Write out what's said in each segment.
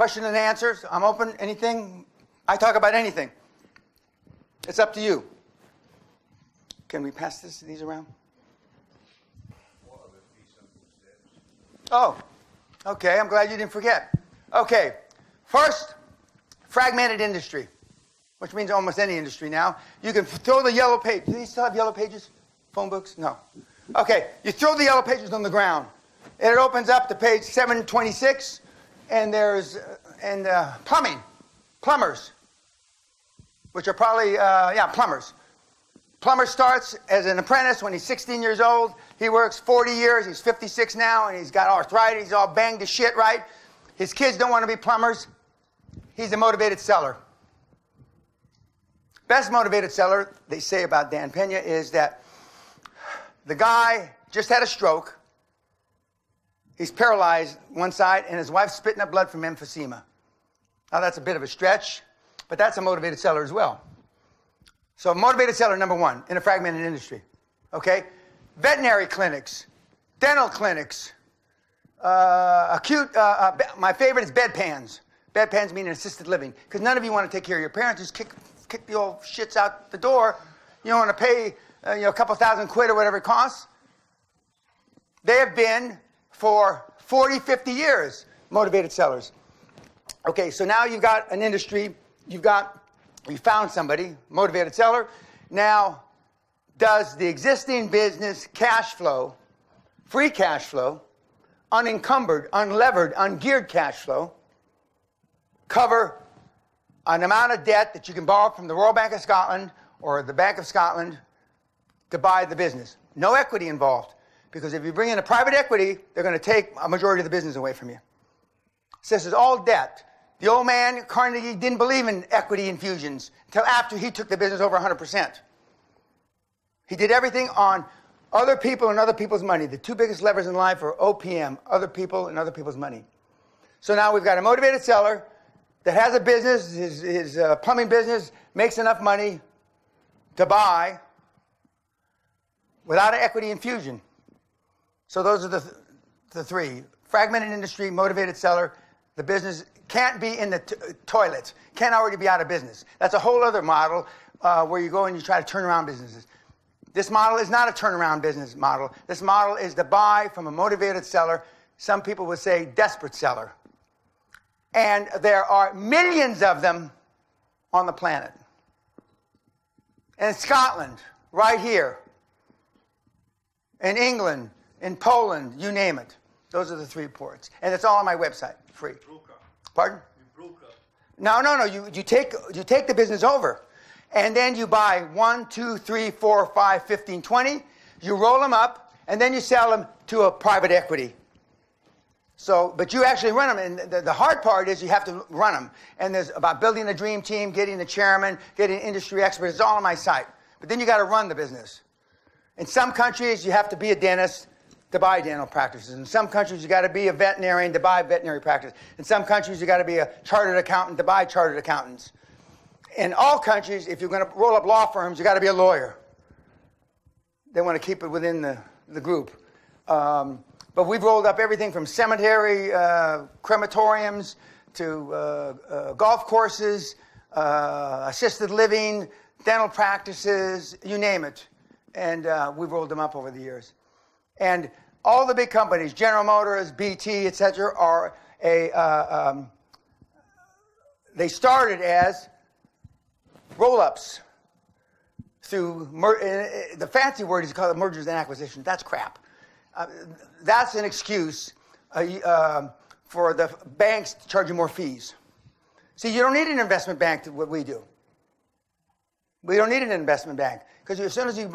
Question and answers. I'm open. Anything. I talk about anything. It's up to you. Can we pass these around? Oh, okay. I'm glad you didn't forget. Okay. First, fragmented industry, which means almost any industry now. You can throw the yellow page. Do they still have yellow pages? Phone books? No. Okay. You throw the yellow pages on the ground. And it opens up to page 726, and there's plumbers, which are probably, plumbers. Plumber starts as an apprentice when he's 16 years old. He works 40 years. He's 56 now, and he's got arthritis. He's all banged to shit, right? His kids don't want to be plumbers. He's a motivated seller. Best motivated seller, they say about Dan Pena, is that the guy just had a stroke. He's paralyzed one side, and his wife's spitting up blood from emphysema. Now, that's a bit of a stretch, but that's a motivated seller as well. So, motivated seller number one in a fragmented industry. Okay? Veterinary clinics, dental clinics, my favorite is bedpans. Bedpans mean assisted living, because none of you want to take care of your parents. Just kick the old shits out the door. You don't want to pay a couple $1,000 or whatever it costs. They have been for 40, 50 years, motivated sellers. Okay, so now you've got an industry, you found somebody, motivated seller. Now, does the existing business cash flow, free cash flow, unencumbered, unlevered, ungeared cash flow, cover an amount of debt that you can borrow from the Royal Bank of Scotland or the Bank of Scotland to buy the business? No equity involved. Because if you bring in a private equity, they're going to take a majority of the business away from you. So this is all debt. The old man, Carnegie, didn't believe in equity infusions until after he took the business over 100%. He did everything on other people and other people's money. The two biggest levers in life are OPM, other people and other people's money. So now we've got a motivated seller that has a business, his plumbing business, makes enough money to buy without an equity infusion. So those are the three. Fragmented industry, motivated seller. The business can't be in the toilet, can't already be out of business. That's a whole other model where you go and you try to turn around businesses. This model is not a turnaround business model. This model is to buy from a motivated seller. Some people would say desperate seller. And there are millions of them on the planet. In Scotland, right here. In England, in Poland, you name it. Those are the 3 ports. And it's all on my website, free. Pardon? No. You take the business over. And then you buy 1, 2, 3, 4, 5, 15, 20. You roll them up, and then you sell them to a private equity. So, but you actually run them. And the hard part is you have to run them. And there's about building a dream team, getting the chairman, getting industry experts. It's all on my site. But then you got to run the business. In some countries, you have to be a dentist to buy dental practices. In some countries, you got to be a veterinarian to buy veterinary practice. In some countries, you got to be a chartered accountant to buy chartered accountants. In all countries, if you're going to roll up law firms, you got to be a lawyer. They want to keep it within the group. But we've rolled up everything from cemetery, crematoriums, to golf courses, assisted living, dental practices, you name it. And we've rolled them up over the years. And all the big companies, General Motors, BT, etc., are they started as roll-ups through, the fancy word is called mergers and acquisitions. That's crap. That's an excuse for the banks to charge you more fees. See, you don't need an investment bank to what we do. We don't need an investment bank, because as soon as you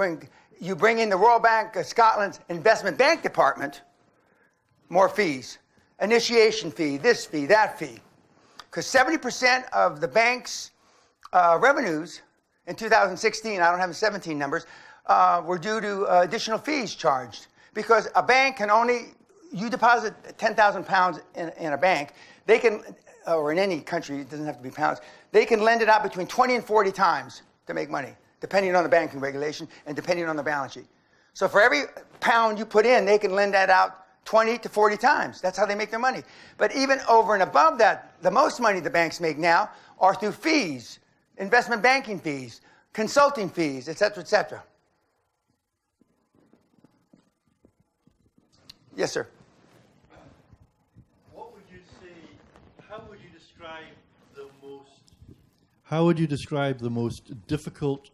bring in the Royal Bank of Scotland's investment bank department, more fees. Initiation fee, this fee, that fee. Because 70% of the bank's revenues in 2016, I don't have the 17 numbers, were due to additional fees charged. Because a bank can only, you deposit 10,000 pounds in a bank, they can, or in any country, it doesn't have to be pounds, they can lend it out between 20 and 40 times to make money, depending on the banking regulation and depending on the balance sheet. So for every pound you put in, they can lend that out 20 to 40 times. That's how they make their money. But even over and above that, the most money the banks make now are through fees, investment banking fees, consulting fees, et cetera, et cetera. Yes, sir. What would you say, how would you describe the most difficult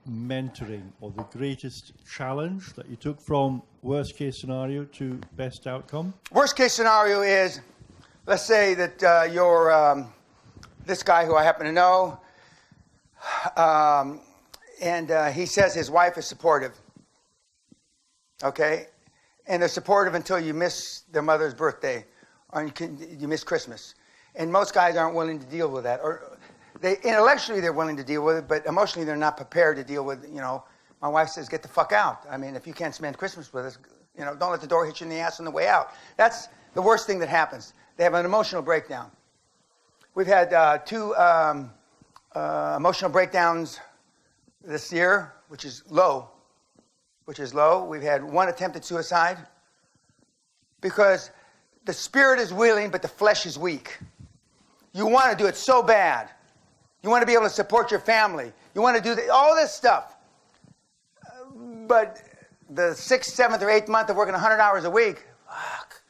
mentoring or the greatest challenge that you took from worst case scenario to best outcome? Worst case scenario is, let's say that you're this guy who I happen to know, and he says his wife is supportive. Okay? And they're supportive until you miss their mother's birthday or you miss Christmas. And most guys aren't willing to deal with that. Or they intellectually they're willing to deal with it, but emotionally they're not prepared to deal with, my wife says, get the fuck out. I mean, if you can't spend Christmas with us, don't let the door hit you in the ass on the way out. That's the worst thing that happens. They have an emotional breakdown. We've had 2 emotional breakdowns this year, which is low. We've had 1 attempted suicide because the spirit is willing, but the flesh is weak. You want to do it so bad. You want to be able to support your family. You want to do all this stuff. But the 6th, 7th, or 8th month of working 100 hours a week, fuck.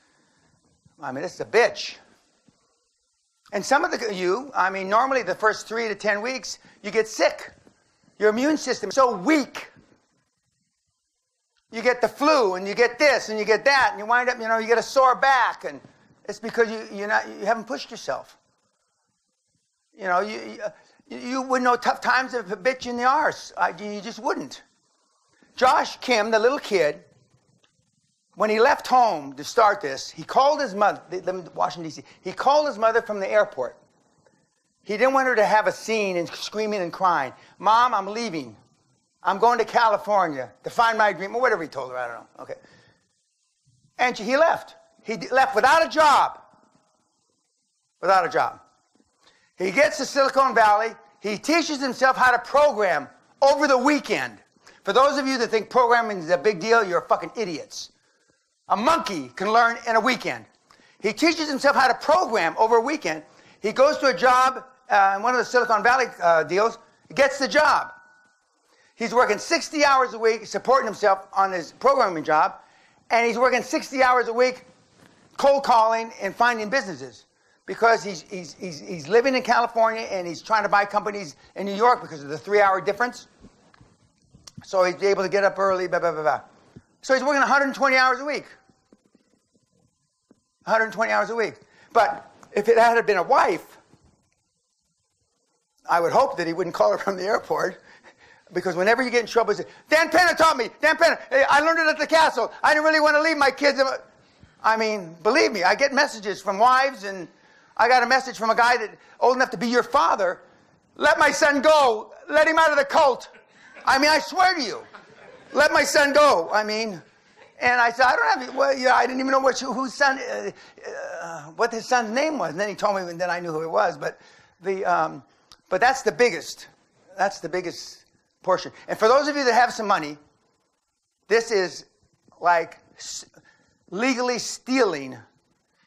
I mean, this is a bitch. And some of normally the first 3 to 10 weeks, you get sick. Your immune system is so weak. You get the flu, and you get this, and you get that, and you wind up, you get a sore back, and it's because you haven't pushed yourself. You wouldn't know tough times if it bit you in the arse. You just wouldn't. Josh Kim, the little kid, when he left home to start this, he called his mother, Washington, D.C., he called his mother from the airport. He didn't want her to have a scene and screaming and crying. Mom, I'm leaving. I'm going to California to find my dream, or whatever he told her, I don't know. Okay. And he left. He left without a job. Without a job. He gets to Silicon Valley. He teaches himself how to program over the weekend. For those of you that think programming is a big deal, you're fucking idiots. A monkey can learn in a weekend. He teaches himself how to program over a weekend. He goes to a job in one of the Silicon Valley deals. He gets the job. He's working 60 hours a week, supporting himself on his programming job, and he's working 60 hours a week cold calling and finding businesses because he's living in California and he's trying to buy companies in New York because of the 3-hour difference. So he's able to get up early, blah, blah, blah, blah. So he's working 120 hours a week. 120 hours a week. But if it had been a wife, I would hope that he wouldn't call her from the airport. Because whenever you get in trouble, you say, Dan Penna taught me. Dan Penna, I learned it at the castle. I didn't really want to leave my kids. I mean, believe me, I get messages from wives, and I got a message from a guy that old enough to be your father. Let my son go. Let him out of the cult. I mean, I swear to you. Let my son go. I mean, and I said, I don't have, well, I didn't even know what his son's name was. And then he told me, and then I knew who it was. But that's the biggest. That's the biggest portion. And for those of you that have some money, this is like legally stealing,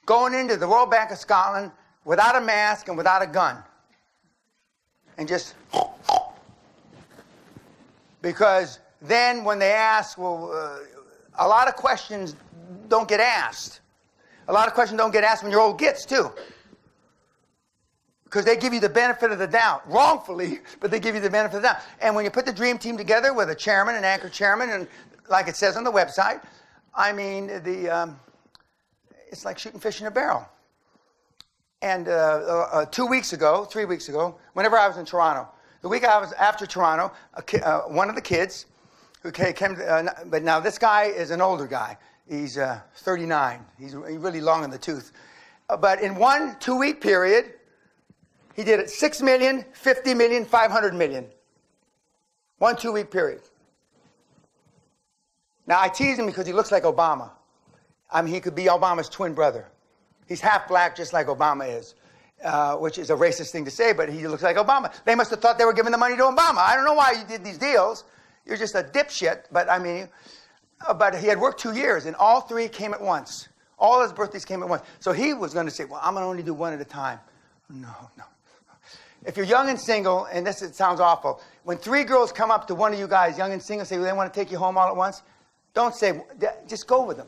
going into the Royal Bank of Scotland without a mask and without a gun. And just... Because then when they ask, a lot of questions don't get asked. A lot of questions don't get asked when you're old gits, too. Because they give you the benefit of the doubt. Wrongfully, but they give you the benefit of the doubt. And when you put the dream team together with a chairman, an anchor chairman, and like it says on the website, I mean, it's like shooting fish in a barrel. And 3 weeks ago, whenever I was in Toronto, the week I was after Toronto, one of the kids who came, but now this guy is an older guy. He's 39. He's really long in the tooth. But in 1 2-week period, he did it 6 million, 50 million, 500 million. 1 2-week period. Now, I tease him because he looks like Obama. I mean, he could be Obama's twin brother. He's half black, just like Obama is, which is a racist thing to say, but he looks like Obama. They must have thought they were giving the money to Obama. I don't know why you did these deals. You're just a dipshit. But, I mean, but he had worked 2 years, and all 3 came at once. All his birthdays came at once. So he was going to say, well, I'm going to only do one at a time. No. If you're young and single, and it sounds awful, when 3 girls come up to one of you guys, young and single, say, well, they want to take you home all at once, don't say, just go with them.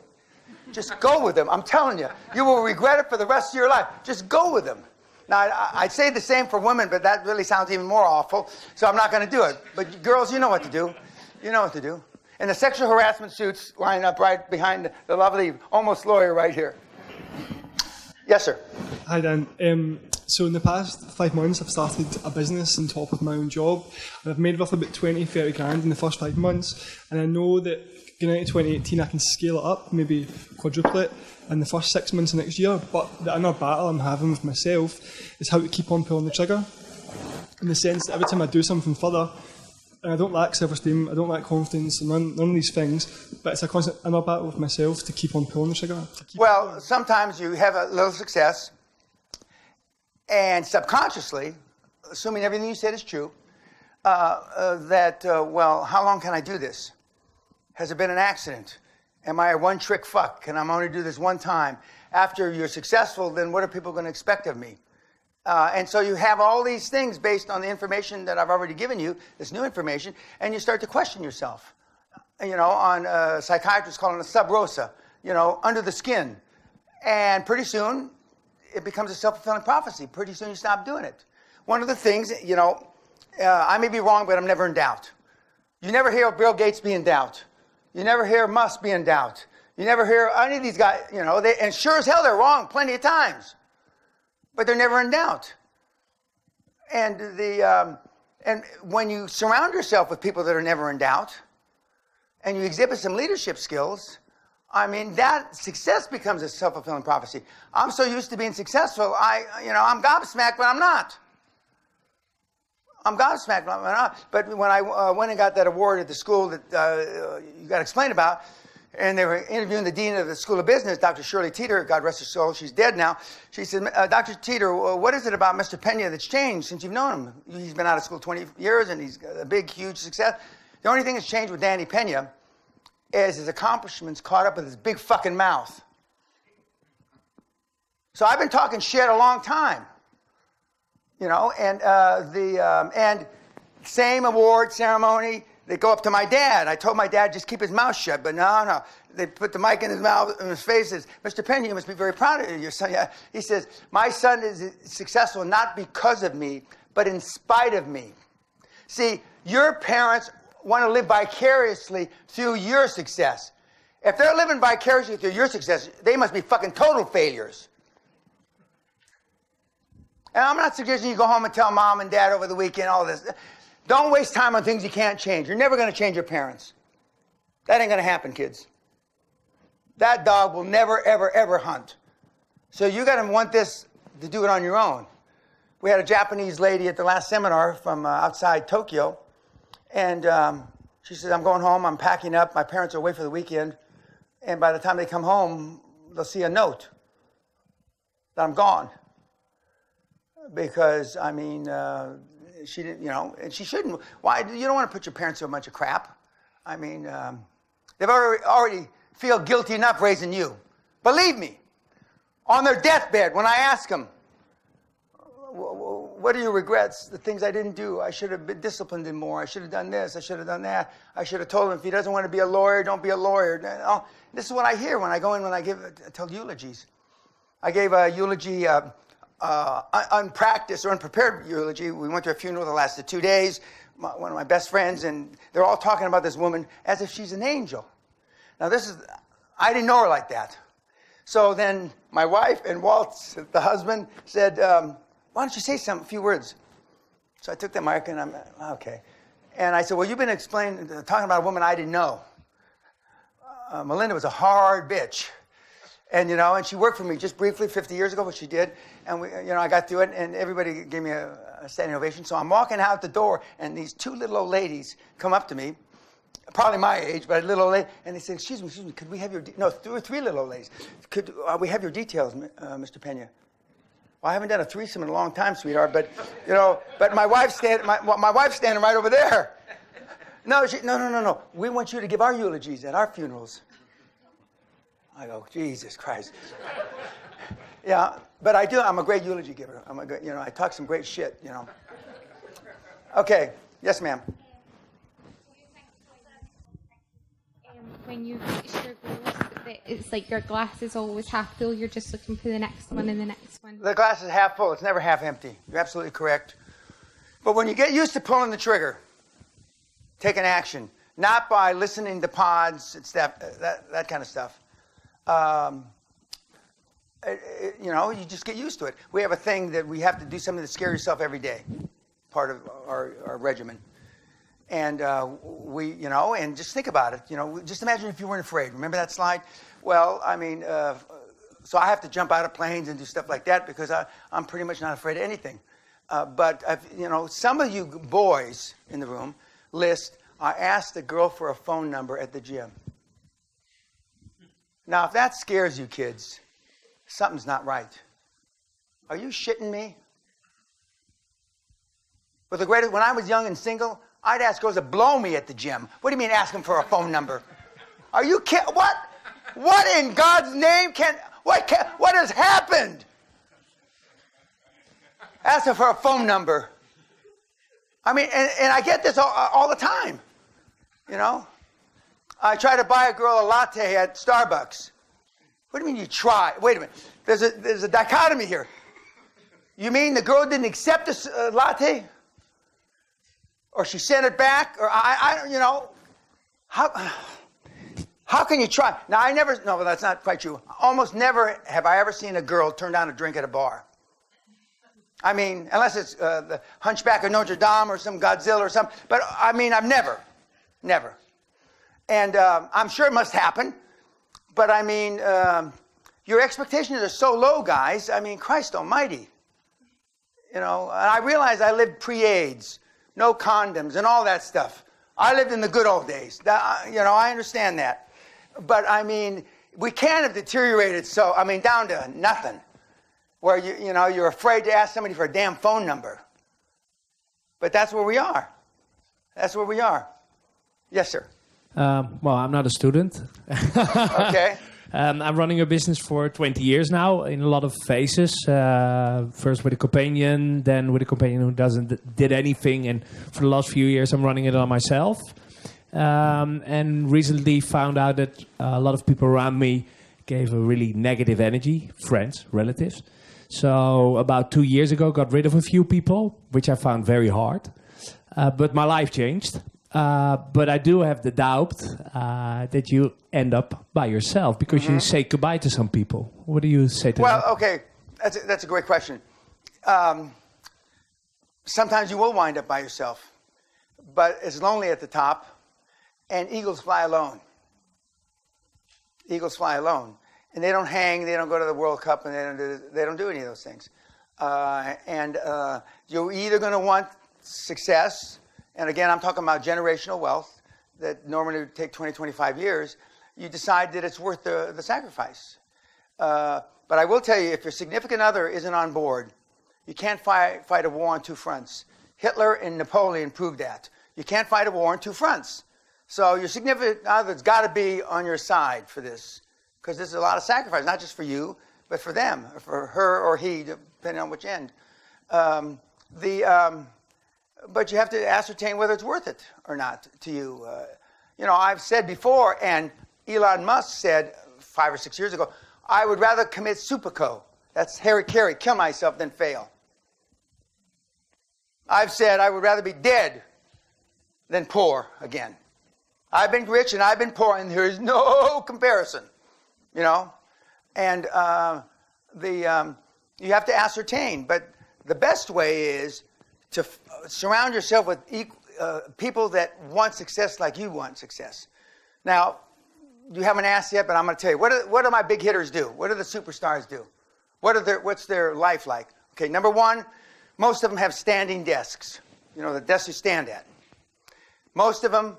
Just go with them. I'm telling you, you will regret it for the rest of your life. Just go with them. Now, I'd say the same for women, but that really sounds even more awful, so I'm not going to do it. But girls, you know what to do. You know what to do. And the sexual harassment suits line up right behind the lovely almost lawyer right here. Yes, sir. Hi, Dan. So in the past 5 months, I've started a business on top of my own job, and I've made roughly about 20, 30 grand in the first 5 months. And I know that going into 2018, I can scale it up, maybe quadruple it in the first 6 months of next year. But the inner battle I'm having with myself is how to keep on pulling the trigger. In the sense that every time I do something further, and I don't lack self-esteem, I don't lack confidence, and none of these things, but it's a constant inner battle with myself to keep on pulling the trigger. Well, sometimes you have a little success, and subconsciously, assuming everything you said is true, well, how long can I do this? Has it been an accident? Am I a one-trick fuck? Can I only do this one time? After you're successful, then what are people going to expect of me? And so you have all these things based on the information that I've already given you, this new information, and you start to question yourself. On psychiatrists call it a sub rosa, under the skin. And pretty soon, it becomes a self-fulfilling prophecy. Pretty soon you stop doing it. One of the things, I may be wrong, but I'm never in doubt. You never hear Bill Gates be in doubt. You never hear Musk be in doubt. You never hear any of these guys, and sure as hell they're wrong plenty of times. But they're never in doubt. And and when you surround yourself with people that are never in doubt, and you exhibit some leadership skills, that success becomes a self-fulfilling prophecy. I'm so used to being successful, I'm gobsmacked, but I'm not. I'm gobsmacked, but I'm not. But when I went and got that award at the school that you got explained about, and they were interviewing the dean of the School of Business, Dr. Shirley Teeter, God rest her soul, she's dead now. She said, Dr. Teeter, what is it about Mr. Pena that's changed since you've known him? He's been out of school 20 years, and he's got a big, huge success. The only thing that's changed with Danny Pena is his accomplishments caught up with his big fucking mouth. So I've been talking shit a long time. And same award ceremony, they go up to my dad. I told my dad just keep his mouth shut, but no. They put the mic in his mouth, in his face. Says, Mr. Pena, you must be very proud of your son. Yeah. He says, my son is successful not because of me, but in spite of me. See, your parents want to live vicariously through your success. If they're living vicariously through your success, they must be fucking total failures. And I'm not suggesting you go home and tell mom and dad over the weekend all this. Don't waste time on things you can't change. You're never going to change your parents. That ain't going to happen, kids. That dog will never, ever, ever hunt. So you got to want this to do it on your own. We had a Japanese lady at the last seminar from outside Tokyo. And she says, I'm going home. I'm packing up. My parents are away for the weekend. And by the time they come home, they'll see a note that I'm gone. Because, she didn't, and she shouldn't. Why? You don't want to put your parents through a bunch of crap. They've already feel guilty enough raising you. Believe me, on their deathbed, when I ask them, what are your regrets? The things I didn't do. I should have been disciplined him more. I should have done this. I should have done that. I should have told him if he doesn't want to be a lawyer, don't be a lawyer. This is what I hear when I go in, I tell eulogies. I gave a eulogy, unpracticed or unprepared eulogy. We went to a funeral that lasted 2 days. One of my best friends, and they're all talking about this woman as if she's an angel. Now I didn't know her like that. So then my wife and Walt, the husband, said, why don't you say a few words? So I took the mic and I'm, okay. And I said, well, you've been talking about a woman I didn't know. Melinda was a hard bitch. And, and she worked for me just briefly 50 years ago, but she did. And, I got through it, and everybody gave me a standing ovation. So I'm walking out the door, and these 2 little old ladies come up to me, probably my age, but a little old lady, and they said, excuse me, could we have your, 2 or 3 little old ladies. Could we have your details, Mr. Pena? Well, I haven't done a threesome in a long time, sweetheart, but, but my wife's standing right over there. No. We want you to give our eulogies at our funerals. I go, Jesus Christ. Yeah, but I'm a great eulogy giver. I talk some great shit, Okay, yes, ma'am. When you reach your goals, it's like your glass is always half full. You're just looking for the next one and the next one. The glass is half full. It's never half empty. You're absolutely correct. But when you get used to pulling the trigger, taking action, not by listening to pods, it's that kind of stuff. You just get used to it. We have a thing that we have to do something to scare yourself every day, part of our regimen. And and just think about it. Just imagine if you weren't afraid. Remember that slide? Well, so I have to jump out of planes and do stuff like that because I'm pretty much not afraid of anything. But some of you boys in the room I asked a girl for a phone number at the gym. Now, if that scares you kids, something's not right. Are you shitting me? But when I was young and single, I'd ask girls to blow me at the gym. What do you mean ask them for a phone number? Are you kidding? What? What in God's name what has happened? Ask them for a phone number. And I get this all the time. I try to buy a girl a latte at Starbucks. What do you mean you try? Wait a minute. There's a dichotomy here. You mean the girl didn't accept this latte? Or she sent it back? Or how can you try? Now, no, that's not quite true. Almost never have I ever seen a girl turn down a drink at a bar. Unless it's the Hunchback of Notre Dame or some Godzilla or something. But, I've never. And I'm sure it must happen. But, your expectations are so low, guys. Christ almighty. And I realize I lived pre-AIDS, no condoms and all that stuff. I lived in the good old days. I understand that. But, we can't have deteriorated so, down to nothing. Where you're afraid to ask somebody for a damn phone number. But that's where we are. Yes, sir. Well, I'm not a student. Okay. I'm running a business for 20 years now in a lot of phases. First with a companion, then with a companion who did anything. And for the last few years, I'm running it on myself. And recently found out that a lot of people around me gave a really negative energy, friends, relatives. So about 2 years ago, got rid of a few people, which I found very hard. But my life changed. But I do have the doubt that you end up by yourself because you say goodbye to some people. What do you say to that? Well, okay, that's a great question. Sometimes you will wind up by yourself, but it's lonely at the top, and eagles fly alone. Eagles fly alone. And they don't hang, they don't go to the World Cup, and they don't do any of those things. You're either going to want success, and again, I'm talking about generational wealth that normally would take 20, 25 years. You decide that it's worth the sacrifice. But I will tell you, if your significant other isn't on board, you can't fight a war on two fronts. Hitler and Napoleon proved that. You can't fight a war on two fronts. So your significant other's got to be on your side for this. Because there's a lot of sacrifice, not just for you, but for them, or for her or he, depending on which end. But you have to ascertain whether it's worth it or not to you. I've said before, and Elon Musk said 5 or 6 years ago, I would rather commit seppuku, that's Harry Carey, kill myself than fail. I've said I would rather be dead than poor again. I've been rich and I've been poor, and there is no comparison. And you have to ascertain. But the best way is to surround yourself with people that want success like you want success. Now, you haven't asked yet, but I'm going to tell you, what do my big hitters do? What do the superstars do? What's their life like? Okay, number one, most of them have standing desks. The desks you stand at. Most of them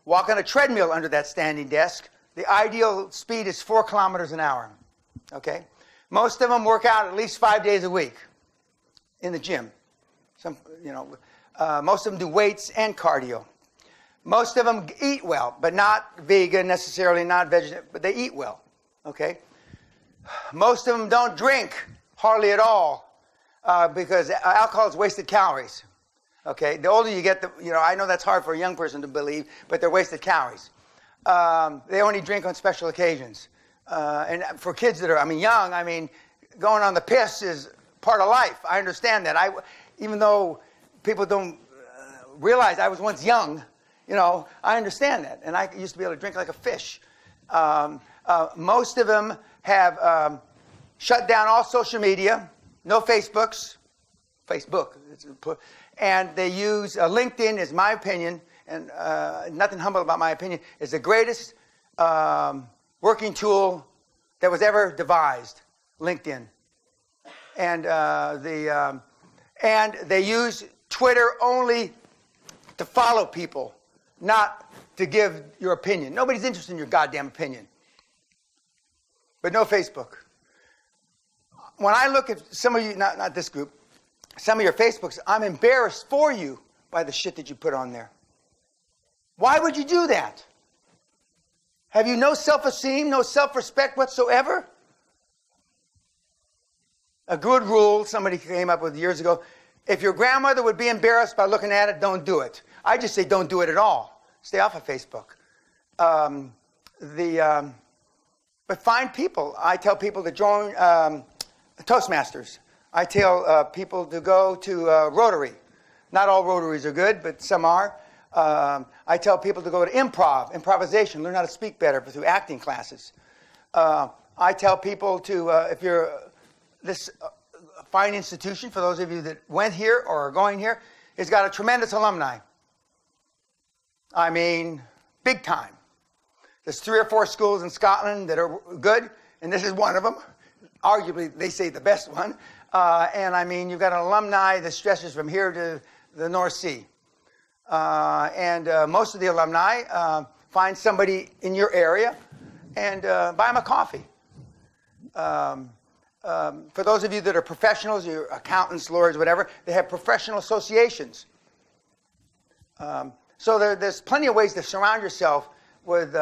walk on a treadmill under that standing desk. The ideal speed is 4 kilometers an hour. Okay? Most of them work out at least 5 days a week in the gym. Most of them do weights and cardio. Most of them eat well, but not vegan necessarily, not vegetarian, but they eat well. Okay? Most of them don't drink hardly at all because alcohol is wasted calories. Okay? The older you get, I know that's hard for a young person to believe, but they're wasted calories. They only drink on special occasions. And for kids that are, young, going on the piss is part of life. I understand that. Even though people don't realize I was once young, I understand that. And I used to be able to drink like a fish. Most of them have shut down all social media, no Facebook, and they use LinkedIn, is my opinion, and nothing humble about my opinion, is the greatest working tool that was ever devised, LinkedIn. And they use Twitter only to follow people, not to give your opinion. Nobody's interested in your goddamn opinion. But no Facebook. When I look at some of you, not this group, some of your Facebooks, I'm embarrassed for you by the shit that you put on there. Why would you do that? Have you no self-esteem, no self-respect whatsoever? A good rule somebody came up with years ago, if your grandmother would be embarrassed by looking at it, don't do it. I just say don't do it at all. Stay off of Facebook. But find people. I tell people to join Toastmasters. I tell people to go to Rotary. Not all Rotaries are good, but some are. I tell people to go to improvisation, learn how to speak better through acting classes. I tell people to, if you're this fine institution, for those of you that went here or are going here, has got a tremendous alumni. Big time. There's 3 or 4 schools in Scotland that are good, and this is one of them. Arguably, they say the best one. You've got an alumni that stretches from here to the North Sea. Most of the alumni find somebody in your area and buy them a coffee. For those of you that are professionals, you're accountants, lawyers, whatever, they have professional associations. So there's plenty of ways to surround yourself with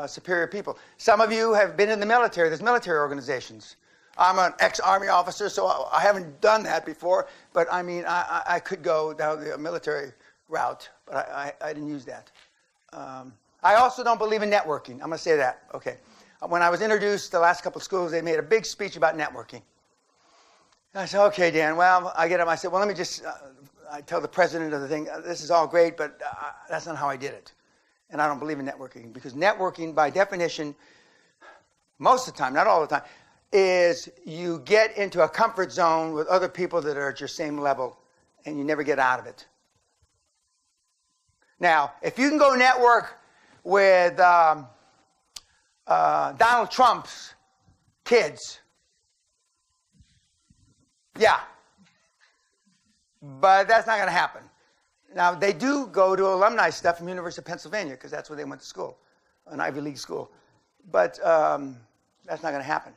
superior people. Some of you have been in the military. There's military organizations. I'm an ex-Army officer, so I haven't done that before. But I could go down the military route, but I didn't use that. I also don't believe in networking. I'm going to say that. Okay. When I was introduced to the last couple of schools, they made a big speech about networking. And I said, okay, Dan, well, I get up. I said, well, let me just, I tell the president of the thing, this is all great, but that's not how I did it. And I don't believe in networking, because networking, by definition, most of the time, not all the time, is you get into a comfort zone with other people that are at your same level, and you never get out of it. Now, if you can go network with Donald Trump's kids, yeah. But that's not going to happen. Now, they do go to alumni stuff from University of Pennsylvania, because that's where they went to school, an Ivy League school. But that's not going to happen.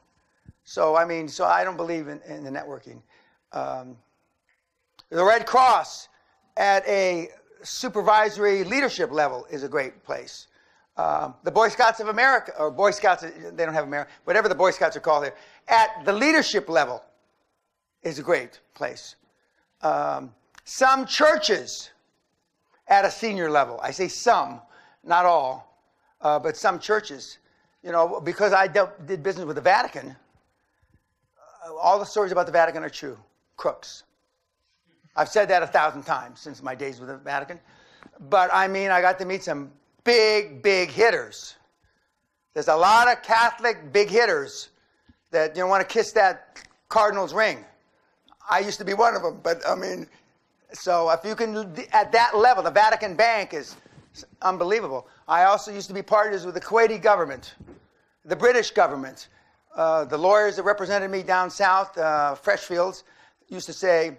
So, I don't believe in the networking. The Red Cross at a supervisory leadership level is a great place. The Boy Scouts of America, or Boy Scouts, they don't have America, whatever the Boy Scouts are called there, at the leadership level is a great place. Some churches at a senior level, I say some, not all, but some churches, because I did business with the Vatican, all the stories about the Vatican are true. Crooks. I've said that 1,000 times since my days with the Vatican. But I got to meet some big hitters. There's a lot of Catholic big hitters that want to kiss that cardinal's ring. I used to be one of them, but so if you can, at that level, the Vatican Bank is unbelievable. I also used to be partners with the Kuwaiti government, the British government. The lawyers that represented me down south, Freshfields, used to say,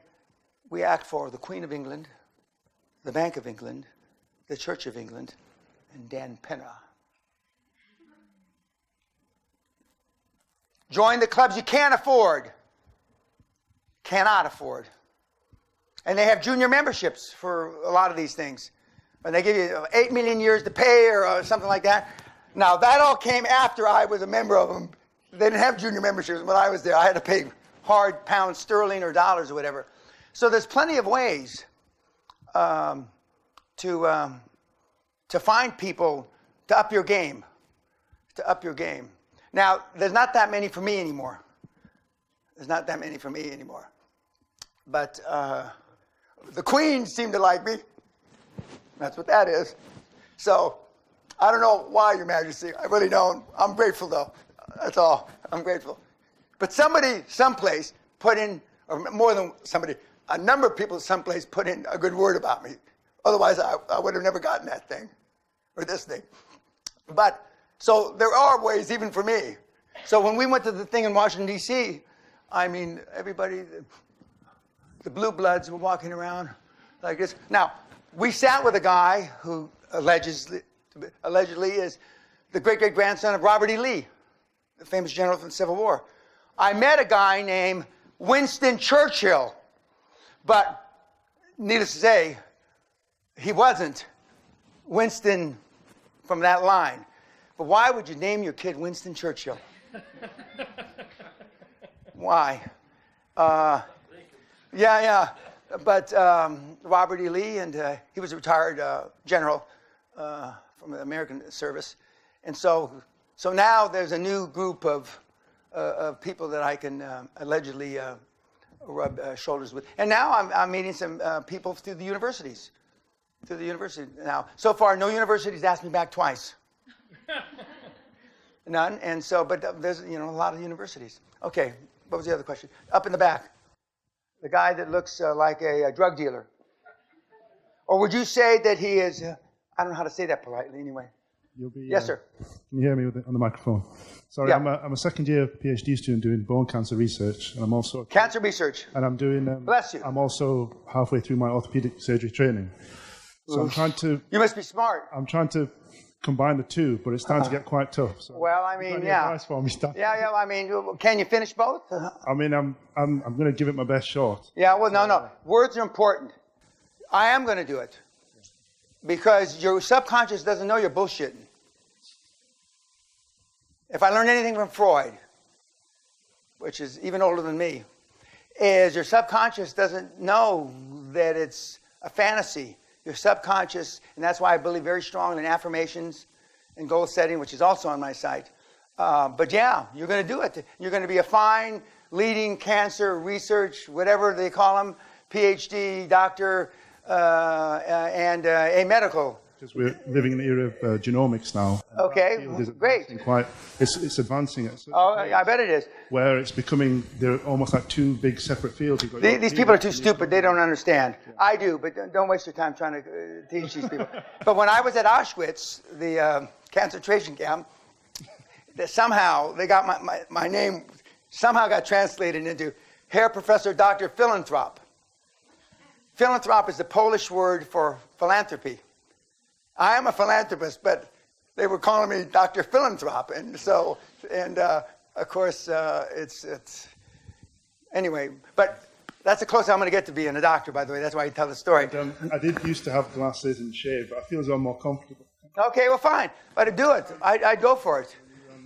we act for the Queen of England, the Bank of England, the Church of England, and Dan Penna. Join the clubs you can't afford. Cannot afford. And they have junior memberships for a lot of these things. And they give you 8 million years to pay or something like that. Now, that all came after I was a member of them. They didn't have junior memberships when I was there. I had to pay hard pounds sterling or dollars or whatever. So there's plenty of ways to find people to up your game. To up your game. Now, there's not that many for me anymore. But the queens seem to like me. That's what that is. So, I don't know why, Your Majesty. I really don't. I'm grateful, though. That's all. I'm grateful. But somebody, someplace, put in, or more than somebody, a number of people someplace put in a good word about me. Otherwise, I would have never gotten that thing, or this thing. But, so there are ways, even for me. So when we went to the thing in Washington, D.C., I mean, everybody, the blue bloods were walking around like this. Now, we sat with a guy who allegedly is the great-great-grandson of Robert E. Lee, the famous general from the Civil War. I met a guy named Winston Churchill, but needless to say, he wasn't Winston from that line. But why would you name your kid Winston Churchill? Why? Yeah. But Robert E. Lee, and he was a retired general from the American service. And so now there's a new group of people that I can allegedly rub shoulders with. And now I'm meeting some people through the universities. Now, so far, no university's asked me back twice. None. And so, but there's, a lot of universities. Okay, what was the other question? Up in the back. The guy that looks like a drug dealer. Or would you say that he is, I don't know how to say that politely anyway. Yes, sir. Can you hear me on the microphone? Sorry, yeah. I'm a second-year PhD student doing bone cancer research, and I'm also cancer research. And I'm doing. Bless you. I'm also halfway through my orthopedic surgery training, so I'm trying to. You must be smart. I'm trying to combine the two, but it's starting to get quite tough. So well, I mean, yeah. Advice for me, yeah. I mean, can you finish both? I mean, I'm going to give it my best shot. Yeah. Well, no. Words are important. I am going to do it because your subconscious doesn't know you're bullshitting. If I learned anything from Freud, which is even older than me, is your subconscious doesn't know that it's a fantasy. Your subconscious, and that's why I believe very strongly in affirmations and goal setting, which is also on my site. But yeah, you're going to do it. You're going to be a fine leading cancer research, whatever they call them, PhD, doctor, and a medical. Because we're living in the era of genomics now. Okay, great. It's advancing at such Oh, a pace I bet it is. where it's becoming, they're almost like two big separate fields. These people are too stupid. They don't understand. Yeah. I do, but don't waste your time trying to teach these people. But when I was at Auschwitz, the concentration camp, somehow they got my name, somehow got translated into Herr Professor Dr. Philanthrop. Philanthrop is the Polish word for philanthropy. I am a philanthropist, but they were calling me Dr. Philanthrop, and so, of course, it's anyway. But that's the closest I'm going to get to being a doctor, by the way. That's why I tell the story. I did used to have glasses and shave, but I feel as though I'm more comfortable. Okay, well, fine. But I'd do it. I'd go for it.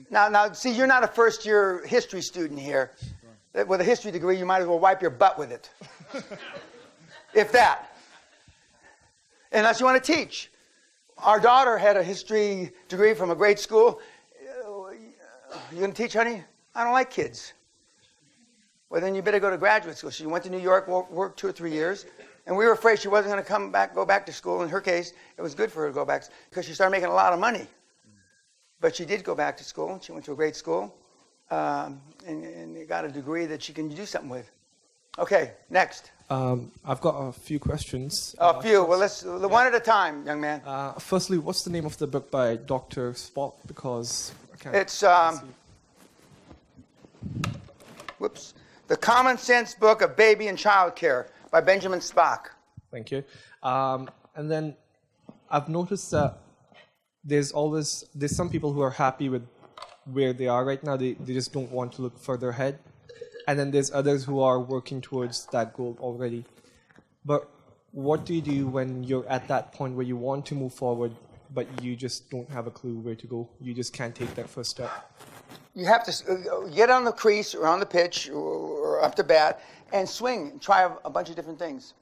Now, see, you're not a first-year history student here. With a history degree, you might as well wipe your butt with it, if that. Unless you want to teach. Our daughter had a history degree from a great school. You going to teach, honey? I don't like kids. Well, then you better go to graduate school. She went to New York, worked 2 or 3 years, and we were afraid she wasn't going to go back to school. In her case, it was good for her to go back because she started making a lot of money. But she did go back to school. She went to a great school and got a degree that she can do something with. Okay, next. I've got a few questions. A few. Well, let's one at a time, young man. Firstly, what's the name of the book by Dr. Spock? Because I can't. It's The Common Sense Book of Baby and Child Care by Benjamin Spock. Thank you. And then I've noticed that there's some people who are happy with where they are right now. They just don't want to look further ahead. And then there's others who are working towards that goal already. But what do you do when you're at that point where you want to move forward, but you just don't have a clue where to go. You just can't take that first step. You have to get on the crease or on the pitch or up to bat and swing and try a bunch of different things.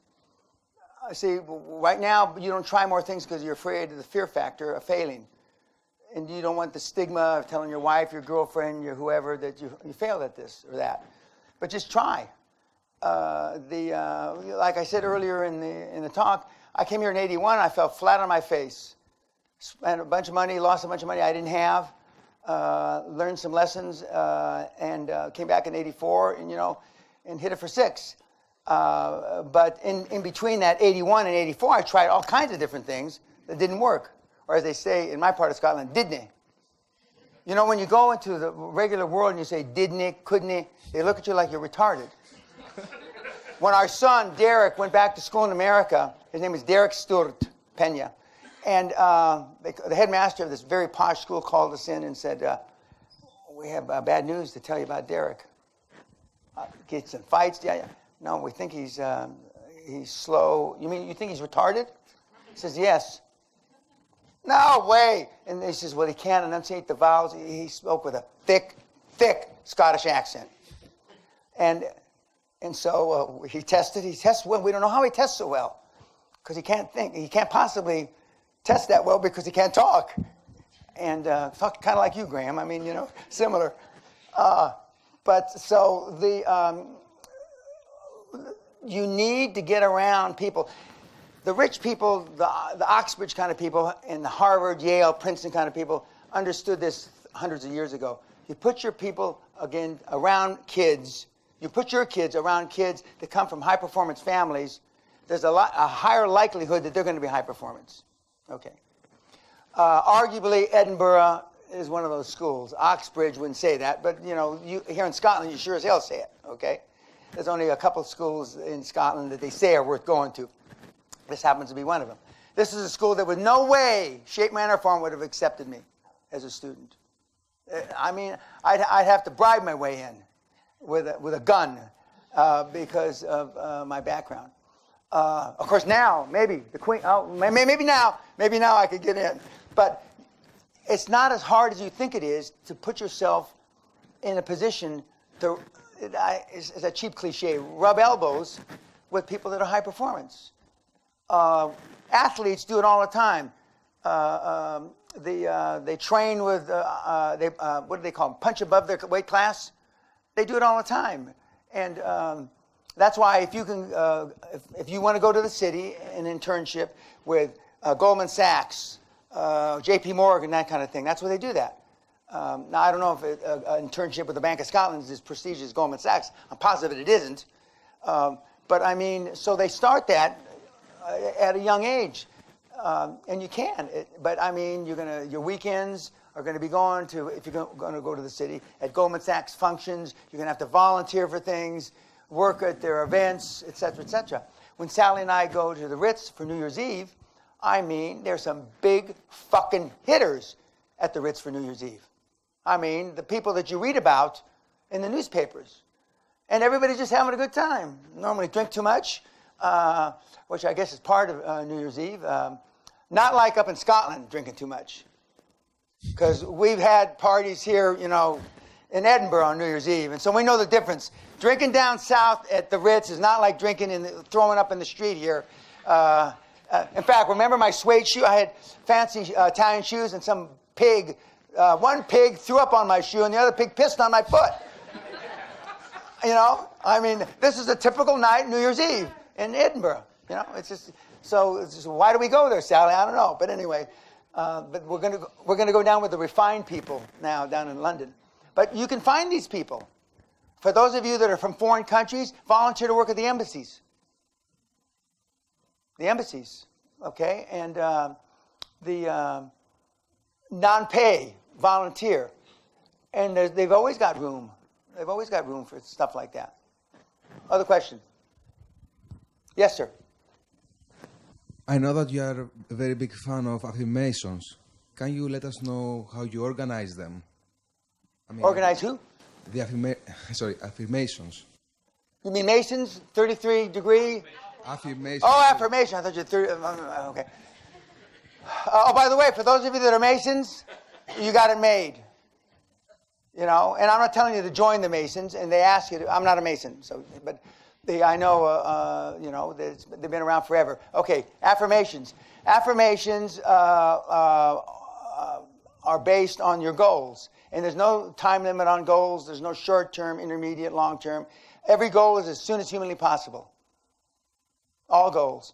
See, right now you don't try more things because you're afraid of the fear factor of failing. And you don't want the stigma of telling your wife, your girlfriend, your whoever that you failed at this or that. But just try. Like I said earlier in the talk, I came here in '81. I fell flat on my face, spent a bunch of money, lost a bunch of money I didn't have, learned some lessons, and came back in '84, and hit it for 6. But in between that '81 and '84, I tried all kinds of different things that didn't work. Or as they say in my part of Scotland, didn't. When you go into the regular world and you say didn't, couldn't, they look at you like you're retarded. When our son, Derek, went back to school in America, his name is Derek Stewart Pena, and the headmaster of this very posh school called us in and said, we have bad news to tell you about Derek. Gets in fights? Yeah. No, we think he's slow. You think he's retarded? He says, yes. No way. And he says, well, he can't enunciate the vowels. He spoke with a thick Scottish accent. And so he tested well. We don't know how he tests so well because he can't think. He can't possibly test that well because he can't talk. And talk kind of like you, Graham. Similar. But so you need to get around people. The rich people, the Oxbridge kind of people, and the Harvard, Yale, Princeton kind of people understood this hundreds of years ago. You put your people, again, around kids. You put your kids around kids that come from high-performance families. There's a higher likelihood that they're going to be high performance. Okay. Arguably, Edinburgh is one of those schools. Oxbridge wouldn't say that, but you here in Scotland, you sure as hell say it. Okay. There's only a couple of schools in Scotland that they say are worth going to. This happens to be one of them. This is a school that with no way, shape, manner, or form would have accepted me as a student. I'd have to bribe my way in with a gun because of my background. Of course, now maybe the Queen. Maybe now I could get in. But it's not as hard as you think it is to put yourself in a position to. It's a cheap cliche. Rub elbows with people that are high performance. Athletes do it all the time. They train with what do they call them? Punch above their weight class. They do it all the time, and that's why if you can, if you want to go to the city, an internship with Goldman Sachs, J.P. Morgan, that kind of thing. That's where they do that. Now I don't know if an internship with the Bank of Scotland is as prestigious as Goldman Sachs. I'm positive it isn't. But so they start that at a young age, and you can. Your weekends are going to be going to, if you're going to go to the city, at Goldman Sachs functions. You're going to have to volunteer for things, work at their events, et cetera, et cetera. When Sally and I go to the Ritz for New Year's Eve, there's some big fucking hitters at the Ritz for New Year's Eve. The people that you read about in the newspapers. And everybody's just having a good time. Normally drink too much, which I guess is part of New Year's Eve. Not like up in Scotland, drinking too much. Because we've had parties here, in Edinburgh on New Year's Eve. And so we know the difference. Drinking down south at the Ritz is not like drinking throwing up in the street here. In fact, remember my suede shoe? I had fancy Italian shoes, and some pig, one pig threw up on my shoe, and the other pig pissed on my foot. This is a typical night, New Year's Eve in Edinburgh. It's just why do we go there, Sally? I don't know. But anyway, but we're gonna go down with the refined people now down in London. But you can find these people. For those of you that are from foreign countries, volunteer to work at the embassies. The embassies, okay, and the non-pay volunteer, and they've always got room. They've always got room for stuff like that. Other question? Yes, sir. I know that you are a very big fan of affirmations. Can you let us know how you organize them? Organize who? The affirmations. You mean Masons? 33 degree? Affirmations. Oh, affirmation. I thought you were 30. Okay. Oh, by the way, for those of you that are Masons, you got it made. You know, and I'm not telling you to join the Masons, and they ask you to, I'm not a Mason, so, but I know, you know, they've been around forever. Okay, affirmations. Affirmations are based on your goals. And there's no time limit on goals. There's no short term, intermediate, long term. Every goal is as soon as humanly possible. All goals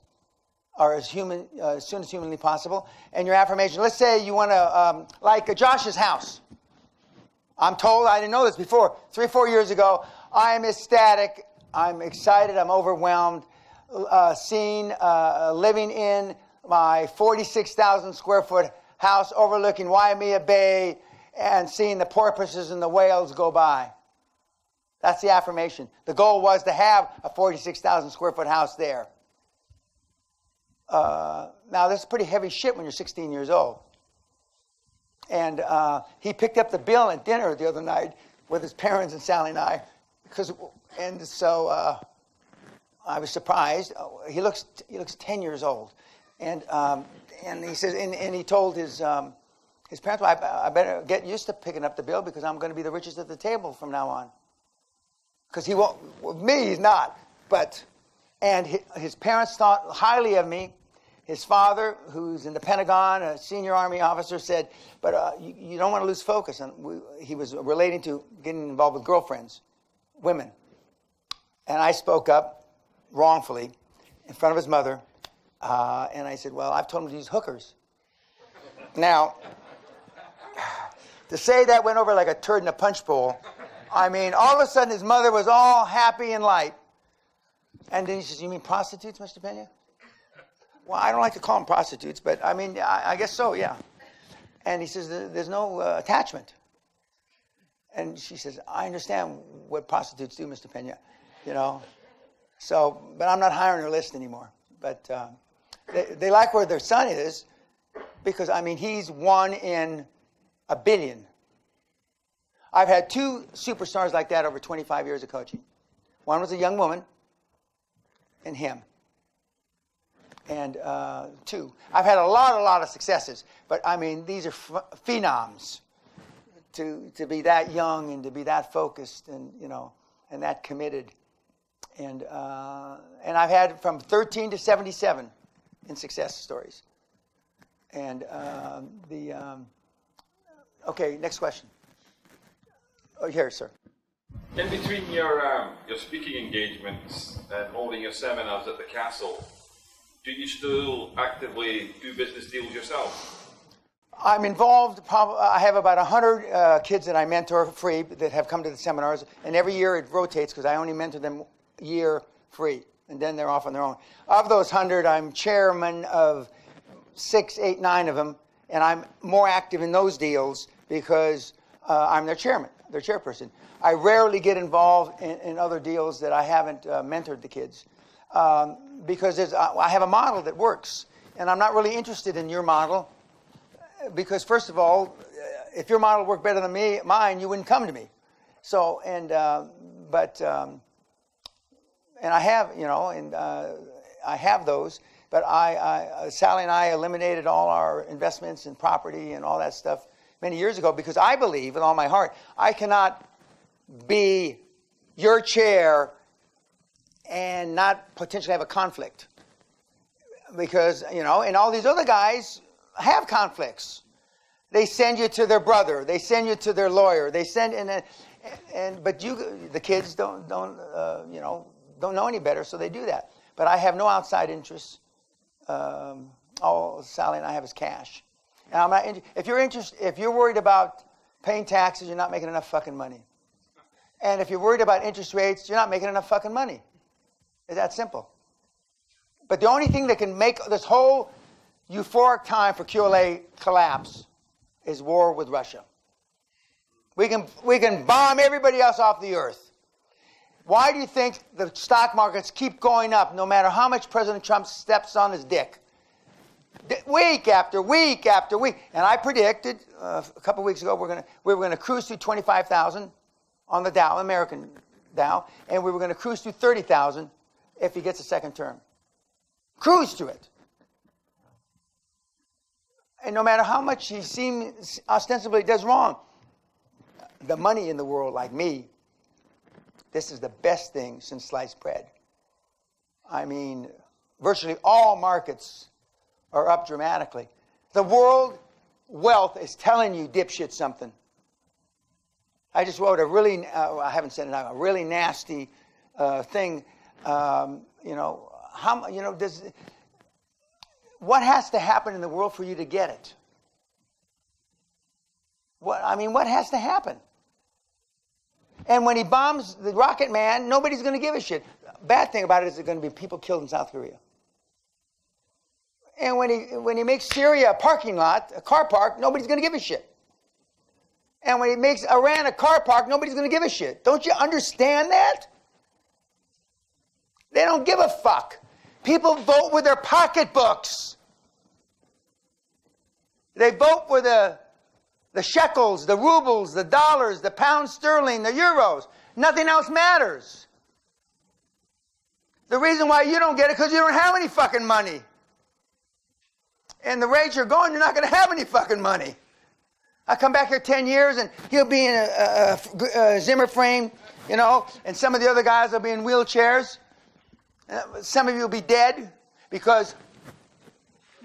are as soon as humanly possible. And your affirmation, let's say you want to, like Josh's house. I'm told, I didn't know this before, 3 or 4 years ago, I am ecstatic, I'm excited, I'm overwhelmed, living in my 46,000 square foot house overlooking Waimea Bay and seeing the porpoises and the whales go by. That's the affirmation. The goal was to have a 46,000 square foot house there. Now, this is pretty heavy shit when you're 16 years old. And he picked up the bill at dinner the other night with his parents and Sally and I. So I was surprised. He looks 10 years old. And he says, and he told his parents, well, I better get used to picking up the bill because I'm going to be the richest at the table from now on. Because he won't, with me, he's not. And his parents thought highly of me. His father, who's in the Pentagon, a senior Army officer, said, but you don't want to lose focus. And he was relating to getting involved with girlfriends, women. And I spoke up wrongfully in front of his mother. And I said, well, I've told him to use hookers. Now, to say that went over like a turd in a punch bowl, I mean, all of a sudden his mother was all happy and light. And then he says, you mean prostitutes, Mr. Pena? Well, I don't like to call them prostitutes, but I mean, I guess so, yeah. And he says, there's no attachment. And she says, I understand what prostitutes do, Mr. Pena, you know. So, but I'm not high on her list anymore. But they like where their son is because, I mean, he's 1 in a billion. I've had 2 superstars like that over 25 years of coaching. One was a young woman and him. And 2. I've had a lot of successes, but I mean, these are phenoms to be that young and to be that focused and, you know, and that committed. And I've had from 13 to 77 in success stories. And okay, next question. Oh, here, sir. In between your speaking engagements and holding your seminars at the castle, do you still actively do business deals yourself? I'm involved. I have about 100 kids that I mentor free that have come to the seminars, and every year it rotates because I only mentor them a year free, and then they're off on their own. Of those 100, I'm chairman of 6, 8, 9 of them, and I'm more active in those deals because I'm their chairman, their chairperson. I rarely get involved in other deals that I haven't mentored the kids. Because I have a model that works, and I'm not really interested in your model because, first of all, if your model worked better than mine, you wouldn't come to me. So, and I have, you know, and I have those, but Sally and I eliminated all our investments in property and all that stuff many years ago because I believe with all my heart I cannot be your chair and not potentially have a conflict. Because, you know, and all these other guys have conflicts. They send you to their brother. They send you to their lawyer. They send, but the kids don't know any better, so they do that. But I have no outside interests. All Sally and I have is cash. And I'm not, if you're worried about paying taxes, you're not making enough fucking money. And if you're worried about interest rates, you're not making enough fucking money. It's that simple. But the only thing that can make this whole euphoric time for QLA collapse is war with Russia. We can bomb everybody else off the earth. Why do you think the stock markets keep going up no matter how much President Trump steps on his dick? Week after week after week. And I predicted a couple of weeks ago we were going to cruise through 25,000 on the Dow, American Dow, and we were going to cruise through 30,000 if he gets a second term. Cruise to it. And no matter how much he seems ostensibly does wrong, the money in the world, like me, this is the best thing since sliced bread. I mean, virtually all markets are up dramatically. The world wealth is telling you, dipshit, something. I just wrote a really, I haven't said it out, a really nasty thing. What has to happen in the world for you to get it? What has to happen? And when he bombs the Rocket Man, nobody's going to give a shit. Bad thing about it is there's going to be people killed in South Korea. And when he makes Syria a parking lot, a car park, nobody's going to give a shit. And when he makes Iran a car park, nobody's going to give a shit. Don't you understand that? They don't give a fuck. People vote with their pocketbooks. They vote with the shekels, the rubles, the dollars, the pounds sterling, the euros. Nothing else matters. The reason why you don't get it because you don't have any fucking money. And the rate you're going, you're not going to have any fucking money. I come back here 10 years and he'll be in a Zimmer frame, and some of the other guys will be in wheelchairs. Some of you will be dead because,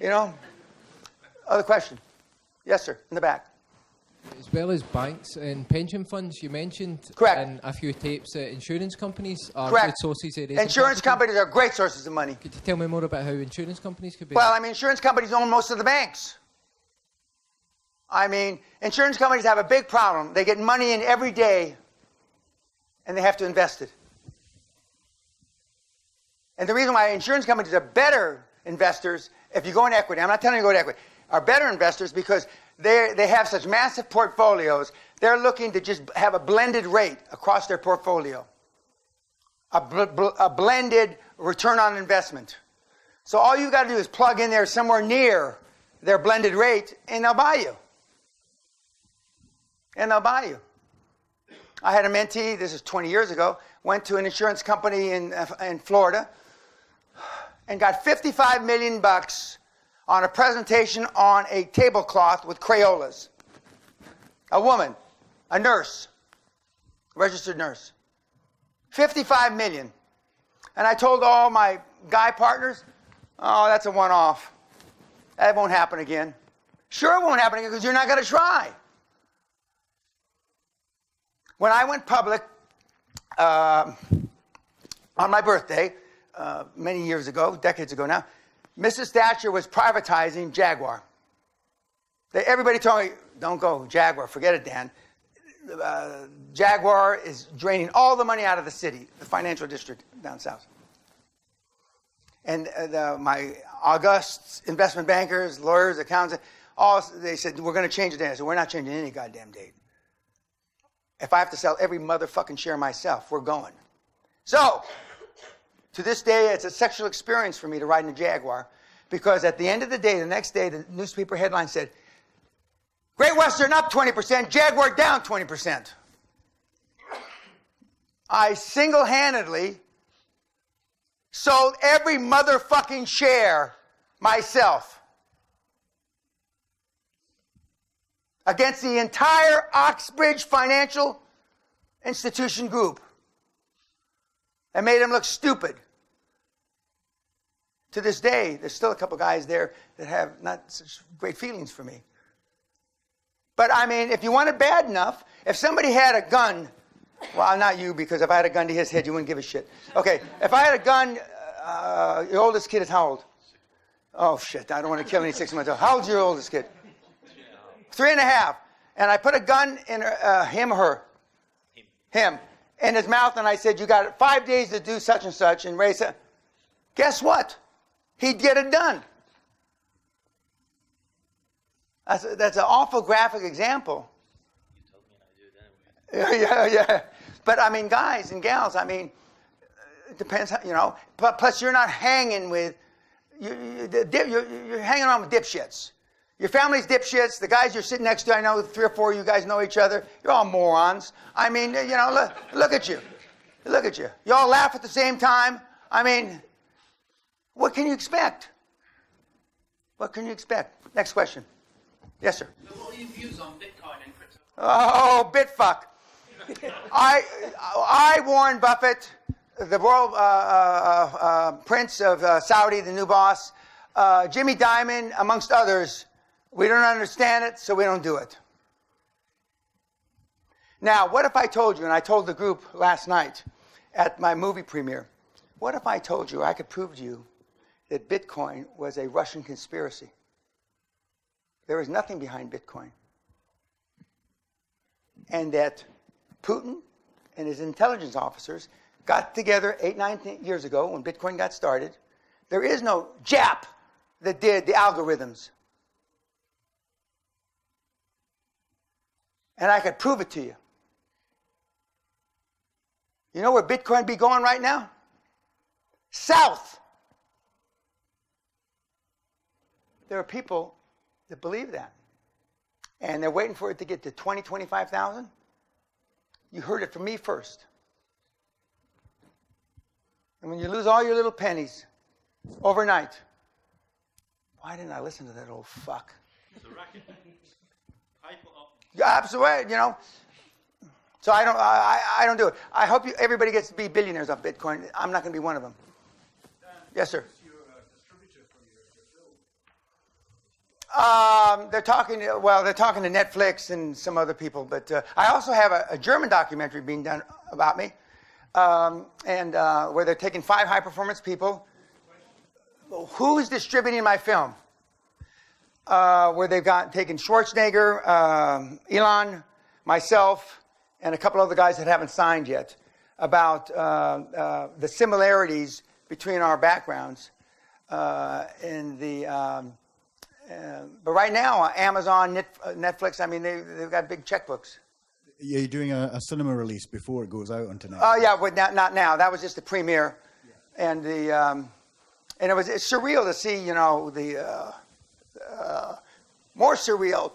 Other question. Yes, sir, in the back. As well as banks and pension funds, you mentioned Correct. in a few tapes that insurance companies are Correct. good sources of raising Insurance capital. companies are great sources of money. Could you tell me more about how insurance companies could be? Well, insurance companies own most of the banks. Insurance companies have a big problem. They get money in every day, and they have to invest it. And the reason why insurance companies are better investors, if you go in equity, I'm not telling you to go to equity, are better investors because they have such massive portfolios. They're looking to just have a blended rate across their portfolio. A blended return on investment. So all you got to do is plug in there somewhere near their blended rate, and they'll buy you. And they'll buy you. I had a mentee, this is 20 years ago, went to an insurance company in Florida and got $55 million on a presentation on a tablecloth with Crayolas. A woman, a nurse, registered nurse. 55 million. And I told all my guy partners, oh, that's a one-off. That won't happen again. Sure it won't happen again because you're not going to try. When I went public on my birthday, many years ago, decades ago now, Mrs. Thatcher was privatizing Jaguar. Everybody told me, don't go, Jaguar, forget it, Dan. Jaguar is draining all the money out of the city, the financial district down south. And my august investment bankers, lawyers, accountants, they said, we're going to change the date. I said, we're not changing any goddamn date. If I have to sell every motherfucking share myself, we're going. So, to this day, it's a sexual experience for me to ride in a Jaguar because at the end of the day, the next day, the newspaper headline said, Great Western up 20%, Jaguar down 20%. I single-handedly sold every motherfucking share myself against the entire Oxbridge Financial Institution group. I made them look stupid. To this day, there's still a couple guys there that have not such great feelings for me. But if you want it bad enough, if somebody had a gun, well, not you, because if I had a gun to his head, you wouldn't give a shit. Okay, if I had a gun, your oldest kid is how old? Oh, shit, I don't want to kill any 6 months old. How old's your oldest kid? 3.5. And I put a gun in him or her? Him. In his mouth, and I said, you got 5 days to do such and such, and Ray said, guess what? He'd get it done. That's an awful graphic example. You told me I do it anyway. Yeah. But guys and gals, it depends, But plus, you're not hanging with, you're hanging around with dipshits. Your family's dipshits. The guys you're sitting next to, I know 3 or 4 of you guys know each other. You're all morons. Look at you. Look at you. You all laugh at the same time. What can you expect? What can you expect? Next question. Yes, sir. So what are your views on Bitcoin and crypto? Oh, bitfuck. I, Warren Buffett, the world prince of Saudi, the new boss, Jimmy Dimon, amongst others, we don't understand it, so we don't do it. Now, what if I told you, and I told the group last night at my movie premiere, what if I told you, I could prove to you that Bitcoin was a Russian conspiracy? There is nothing behind Bitcoin. And that Putin and his intelligence officers got together 8-9 years ago when Bitcoin got started. There is no Jap that did the algorithms. And I could prove it to you. You know where Bitcoin be going right now? South. There are people that believe that. And they're waiting for it to get to 20, 25,000. You heard it from me first. And when you lose all your little pennies overnight, why didn't I listen to that old fuck? Yeah, absolutely, you know. So I don't do it. I hope everybody gets to be billionaires off Bitcoin. I'm not going to be one of them. Yes, sir. They're talking to Netflix and some other people, but I also have a German documentary being done about me, and where they're taking 5 high-performance people. Who's distributing my film? Where they've taken Schwarzenegger, Elon, myself, and a couple other guys that haven't signed yet, about the similarities between our backgrounds in the. But right now, Amazon, Netflix, I mean, they've got big checkbooks. Yeah, you're doing a cinema release before it goes out onto Netflix. Oh yeah, but not now. That was just the premiere, and it's surreal to see, you know, the more surreal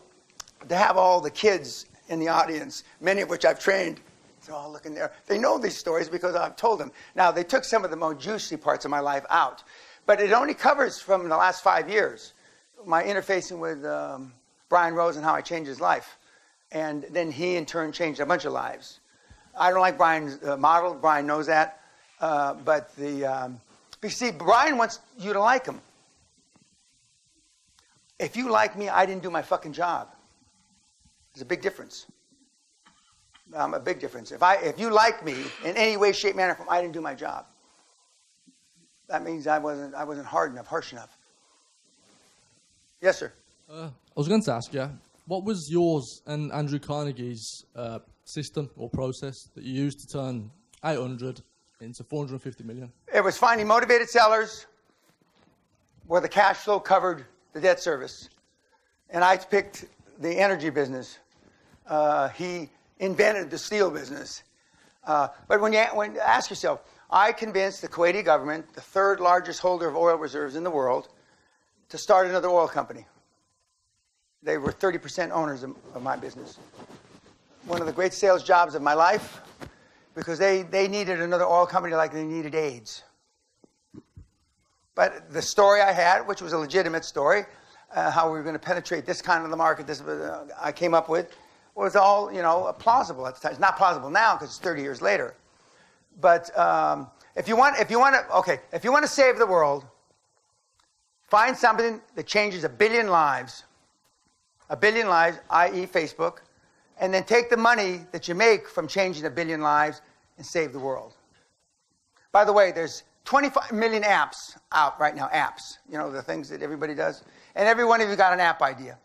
to have all the kids in the audience, many of which I've trained. They're all looking there. They know these stories because I've told them. Now, they took some of the most juicy parts of my life out, but it only covers from the last 5 years. My interfacing with Brian Rose and how I changed his life. And then he, in turn, changed a bunch of lives. I don't like Brian's model. Brian knows that. But you see, Brian wants you to like him. If you like me, I didn't do my fucking job. There's a big difference. A big difference. If you like me in any way, shape, manner, form, I didn't do my job. That means I wasn't hard enough, harsh enough. Yes, sir. I was going to ask you, what was yours and Andrew Carnegie's system or process that you used to turn 800 into 450 million? It was finding motivated sellers where the cash flow covered the debt service. And I picked the energy business. He invented the steel business. But when you ask yourself, I convinced the Kuwaiti government, the 3rd largest holder of oil reserves in the world, to start another oil company. They were 30% owners of my business. One of the great sales jobs of my life, because they needed another oil company like they needed AIDS. But the story I had, which was a legitimate story, how we were going to penetrate this kind of the market, I came up with, was all, you know, plausible at the time. It's not plausible now because it's 30 years later. But if you want to save the world, find something that changes 1 billion lives, i.e. Facebook, and then take the money that you make from changing 1 billion lives and save the world. By the way, there's 25 million apps out right now, apps, you know, the things that everybody does. And every one of you got an app idea.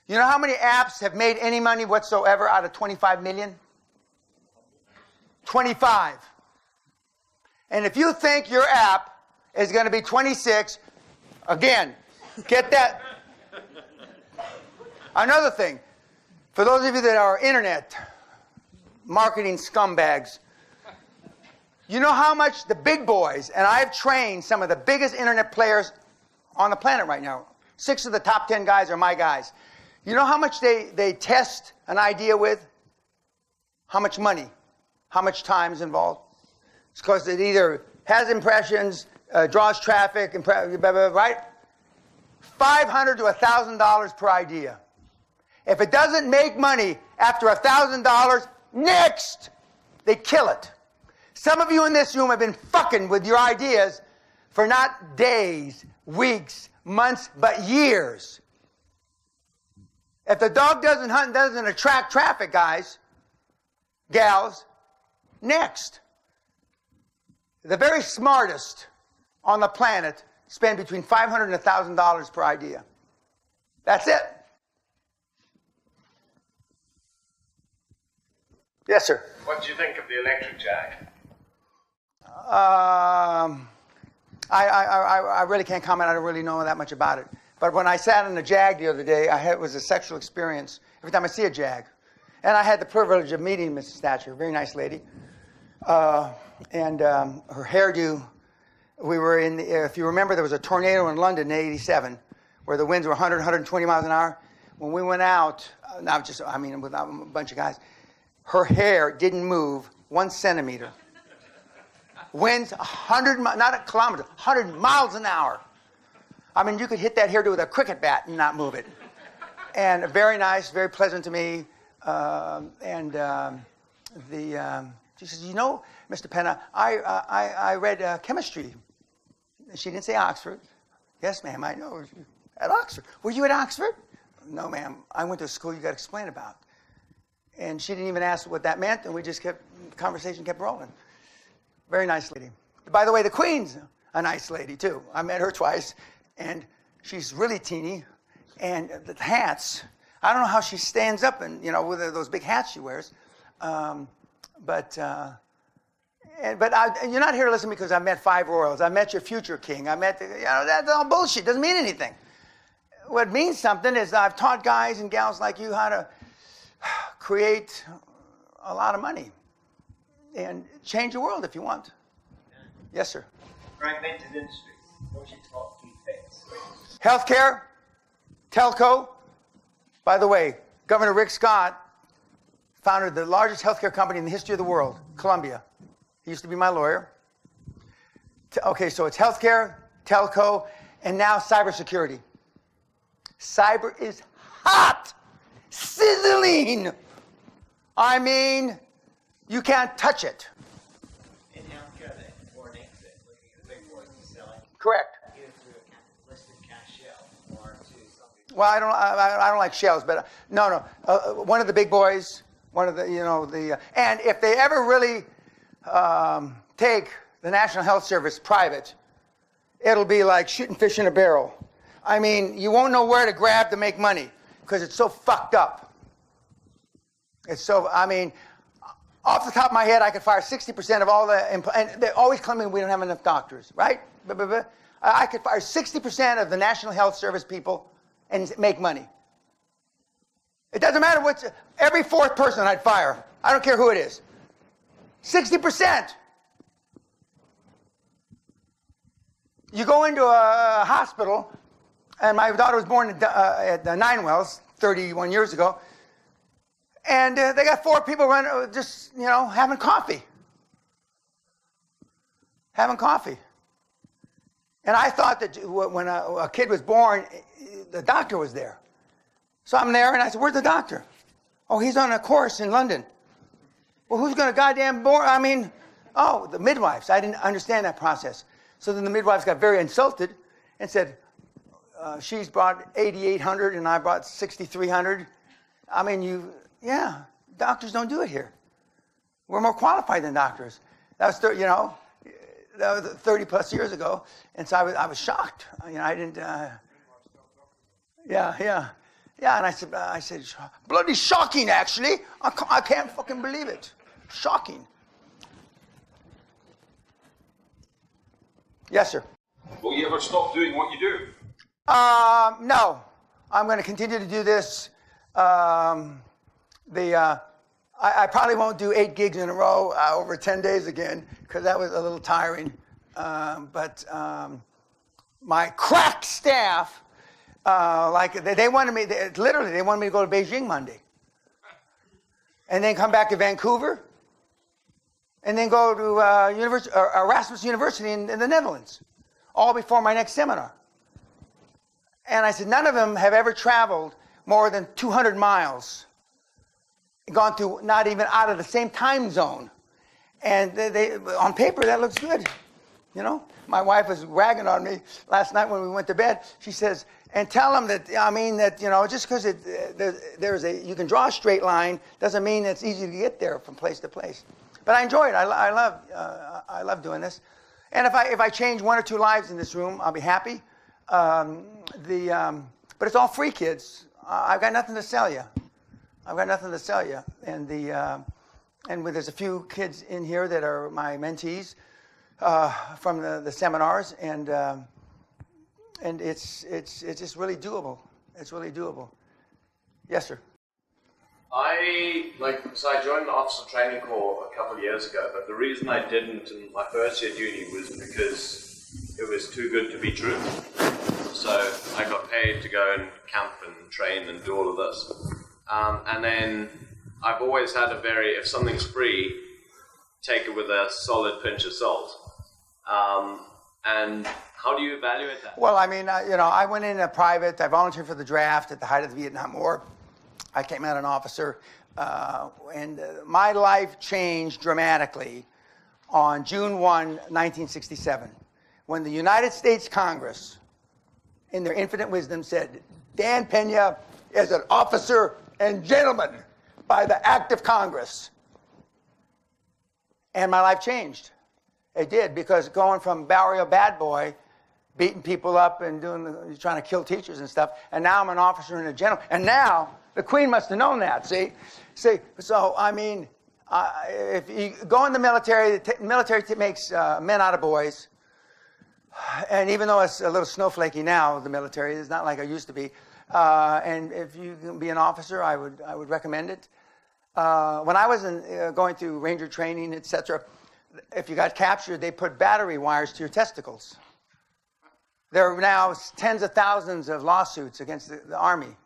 You know how many apps have made any money whatsoever out of 25 million? 25. And if you think your app is going to be 26, again, get that. Another thing, for those of you that are internet marketing scumbags, you know how much the big boys, and I've trained some of the biggest internet players on the planet right now. 6 of the top 10 guys are my guys. You know how much they test an idea with? How much money? How much time is involved? It's because it either has impressions, draws traffic, right? $500 to $1,000 per idea. If it doesn't make money after $1,000, next! They kill it. Some of you in this room have been fucking with your ideas for not days, weeks, months, but years. If the dog doesn't hunt and doesn't attract traffic, guys, gals, next. The very smartest on the planet spend between $500 and $1,000 per idea. That's it. Yes, sir. What do you think of the electric jag? I really can't comment. I don't really know that much about it. But when I sat in a jag the other day, it was a sexual experience every time I see a jag. And I had the privilege of meeting Mrs. Thatcher, a very nice lady. And her hairdo, we were in, if you remember, there was a tornado in London in '87 where the winds were 100, 120 miles an hour. When we went out, with a bunch of guys, her hair didn't move 1 centimeter. Winds 100, not a kilometer, 100 miles an hour. I mean, you could hit that hairdo with a cricket bat and not move it. And very nice, very pleasant to me. She says, you know, Mr. Penna, I read chemistry. She didn't say Oxford. Yes, ma'am, I know. At Oxford. Were you at Oxford? No, ma'am. I went to a school you got to explain about. And she didn't even ask what that meant, and we just the conversation kept rolling. Very nice lady. By the way, the Queen's a nice lady, too. I met her twice, and she's really teeny. And the hats, I don't know how she stands up and, with those big hats she wears. But you're not here to listen because I met 5 royals. I met your future king. I met, that's all bullshit. Doesn't mean anything. What means something is I've taught guys and gals like you how to create a lot of money and change the world if you want. Yes, sir. Fragmented Industry. What's your top 3 picks? Healthcare, telco. By the way, Governor Rick Scott founded the largest healthcare company in the history of the world, Columbia. He used to be my lawyer. Okay, so it's healthcare, telco, and now cybersecurity. Cyber is hot, sizzling. I mean, you can't touch it. In healthcare, the important exit, looking at the big boys and selling. Correct. Either through a listed cash shell or to something. Well, I don't like shells, but no. One of the big boys, one of the, and if they ever really take the National Health Service private, it'll be like shooting fish in a barrel. I mean, you won't know where to grab to make money because it's so fucked up. It's so, off the top of my head, I could fire 60% of all the, and they're always claiming we don't have enough doctors, right? I could fire 60% of the National Health Service people and make money. It doesn't matter every 4th person I'd fire. I don't care who it is. 60%. You go into a hospital, and my daughter was born at Nine Wells 31 years ago, and they got 4 people running, just, having coffee. Having coffee. And I thought that when a kid was born, the doctor was there. So I'm there, and I said, where's the doctor? Oh, he's on a course in London. Well, who's going to goddamn the midwives. I didn't understand that process. So then the midwives got very insulted and said, she's brought 8,800 and I brought 6,300. Doctors don't do it here. We're more qualified than doctors. That was 30 plus years ago. And so I was shocked. I didn't, and I said, bloody shocking, actually. I can't fucking believe it. Shocking. Yes, sir. Will you ever stop doing what you do? No. I'm going to continue to do this. I probably won't do 8 gigs in a row over 10 days again, because that was a little tiring. But my crack staff, they wanted me, they wanted me to go to Beijing Monday. And then come back to Vancouver. And then go to Erasmus University in the Netherlands, all before my next seminar. And I said, none of them have ever traveled more than 200 miles, gone through not even out of the same time zone. And they on paper, that looks good. You know, my wife was ragging on me last night when we went to bed. She says, and tell them that, I mean, that, you know, just because you can draw a straight line doesn't mean it's easy to get there from place to place. But I enjoy it. I love doing this. And if I change 1 or 2 lives in this room, I'll be happy. But it's all free, kids. I've got nothing to sell you. I've got nothing to sell you. And there's a few kids in here that are my mentees from the seminars, and it's just really doable. It's really doable. Yes, sir. I joined the Officer Training Corps a couple of years ago, but the reason I didn't in my first year at uni was because it was too good to be true. So I got paid to go and camp and train and do all of this. And then I've always had if something's free, take it with a solid pinch of salt. And how do you evaluate that? Well, I mean, I went in a private. I volunteered for the draft at the height of the Vietnam War. I came out an officer, and my life changed dramatically on June 1, 1967, when the United States Congress, in their infinite wisdom, said, Dan Pena is an officer and gentleman by the act of Congress. And my life changed. It did, because going from barrio bad boy, beating people up and trying to kill teachers and stuff, and now I'm an officer and a gentleman. And now, the Queen must have known that, see? So, I mean, if you go in the military, the military makes men out of boys. And even though it's a little snowflakey now, the military, it's not like it used to be. And if you can be an officer, I would recommend it. When I was going through Ranger training, etc., if you got captured, they put battery wires to your testicles. There are now tens of thousands of lawsuits against the Army,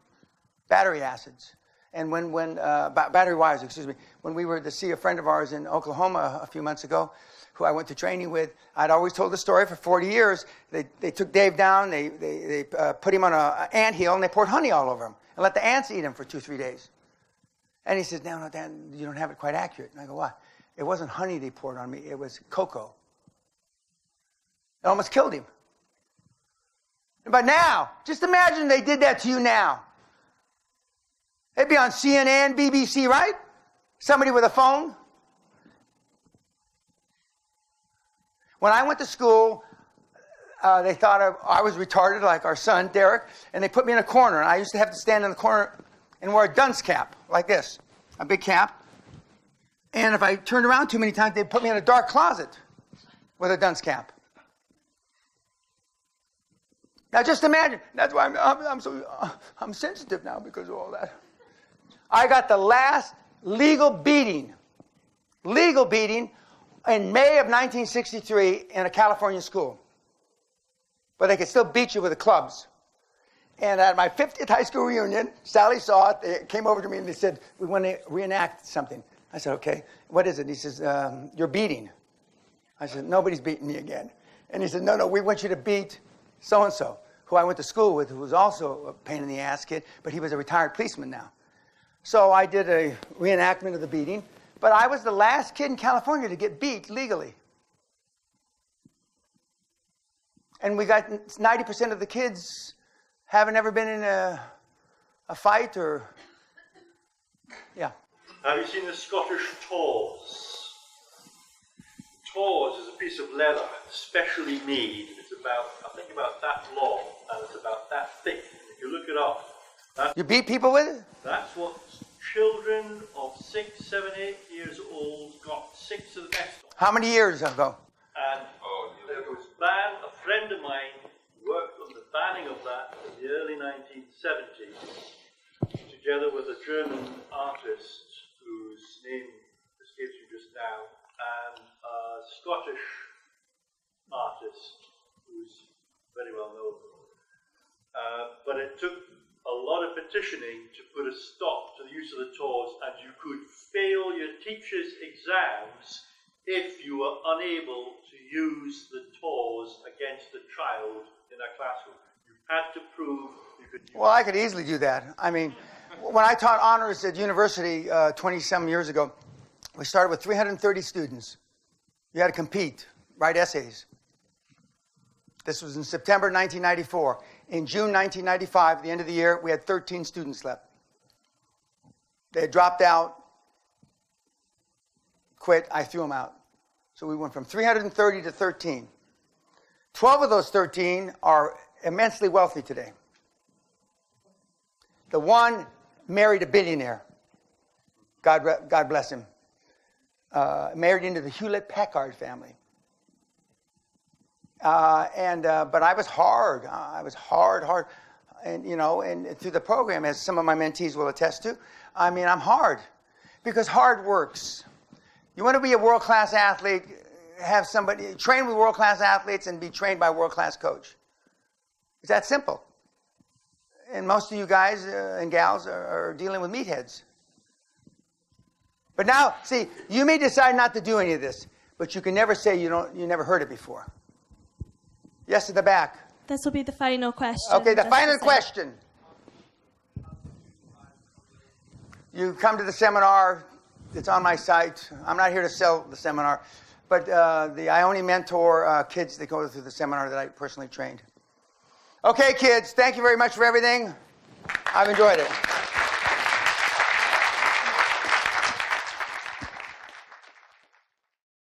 battery acids. And battery wires, excuse me. When we were to see a friend of ours in Oklahoma a few months ago, who I went to training with, I'd always told the story for 40 years. They took Dave down, they put him on an anthill, and they poured honey all over him, and let the ants eat him for 2-3 days. And he says, no, Dan, you don't have it quite accurate. And I go, why? It wasn't honey they poured on me, it was cocoa. It almost killed him. But now, just imagine they did that to you now. They'd be on CNN, BBC, right? Somebody with a phone. When I went to school, they thought I was retarded, like our son, Derek, and they put me in a corner. And I used to have to stand in the corner and wear a dunce cap, like this, a big cap. And if I turned around too many times, they'd put me in a dark closet with a dunce cap. Now just imagine. That's why I'm sensitive now because of all that. I got the last legal beating in May of 1963 in a California school. But they could still beat you with the clubs. And at my 50th high school reunion, Sally saw it. They came over to me and they said, we want to reenact something. I said, okay, what is it? He says, you're beating. I said, nobody's beating me again. And he said, no, we want you to beat so-and-so, who I went to school with, who was also a pain in the ass kid, but he was a retired policeman now. So I did a reenactment of the beating, but I was the last kid in California to get beat legally. And we got 90% of the kids haven't ever been in a fight or, yeah. Have you seen the Scottish tawse? Tawse is a piece of leather, specially made. It's about, I think about that long, and it's about that thick. If you look it up. You beat people with it? That's what children of 6, 7, 8 years old got 6 of the best of. How many years ago? And it was banned. A friend of mine worked on the banning of that in the early 1970s, together with a German artist whose name escapes you just now, and a Scottish artist who's very well known. But it took a lot of petitioning to put a stop to the use of the tawse, and you could fail your teacher's exams if you were unable to use the tawse against a child in a classroom. You had to prove you could use Well, I could easily do that. I mean, when I taught honors at university 20-some years ago, we started with 330 students. You had to compete, write essays. This was in September 1994. In June 1995, at the end of the year, we had 13 students left. They had dropped out, quit, I threw them out. So we went from 330 to 13. 12 of those 13 are immensely wealthy today. The one married a billionaire. God bless him. Married into the Hewlett-Packard family. But I was hard. I was hard. And, you know, and through the program, as some of my mentees will attest to, I mean, I'm hard. Because hard works. You want to be a world-class athlete, have somebody, train with world-class athletes and be trained by a world-class coach. It's that simple. And most of you guys and gals are dealing with meatheads. But now, see, you may decide not to do any of this, but you can never say you never heard it before. Yes, at the back. This will be the final question. Okay, the final question. You come to the seminar. It's on my site. I'm not here to sell the seminar, but I only mentor kids that go through the seminar that I personally trained. Okay, kids, thank you very much for everything. I've enjoyed it.